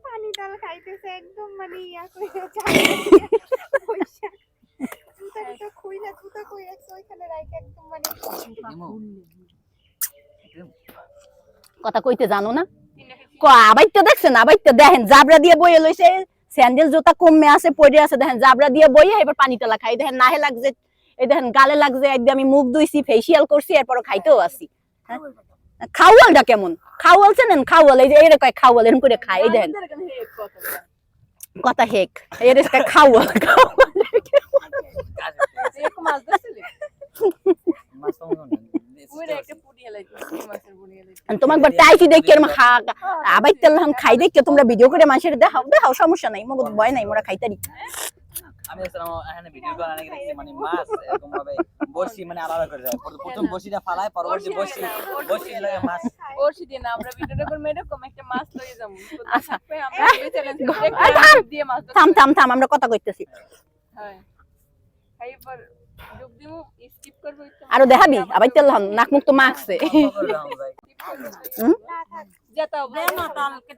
পানি ডাল খাইতেছে একদম মানে ইয়া করে খুইলা তুতা কই রাখছে ওইখানে রাইকে একদম মানে কথা কইতে জানো না আবাইতে দেখছেন আবাইতে দেখেন জাবরা দিয়ে বইয়ে লইছে স্যান্ডেল জুতা কমে আছে পড়ে আছে দেখেন জাবরা দিয়ে বইয়ে এবার পানি টালা খাই দেখেন নাহে লাগছে এই দেখেন গালে লাগছে একদম আমি মুখ ধুইছি ফেসিয়াল করছি এরপর খাইতেও আসি খাওয়ালটা কেমন খাওয়াল চেনেন খাওয়াল এই যে এর কয় খাওয়াল এরকম করে খাই এই দেখেন কথা হেক এর খাওয়াল তোমাকে টাইটি দেখে আবার তেলহাম খাই দেখে তোমরা ভিডিও করে মানুষের দেখাও দেখাও সমস্যা নাই মগজ ভয় নাই মোরা খাইতারি আমি এখানে ভিডিও করে অনেক দেখছি মানে মাছ এরকম ভাবে বড়শি মানে আলাদা করে যায় প্রথম বড়শিটা ফালায় পরবর্তী বড়শি লাগে মাছ বড়শি দিয়ে না আমরা ভিডিওটা করে এরকম একটা মাছ লয়ে যাব আচ্ছা আমরা চ্যালেঞ্জ দিয়ে মাছ থাম থাম থাম আমরা কথা কইতেছি হ্যাঁ খাইবার যোগ দিমু স্কিপ করব আরো দেখাবি আবার তেলহাম নাক মুখ তো মাখছে যেটা হবে না তাহলে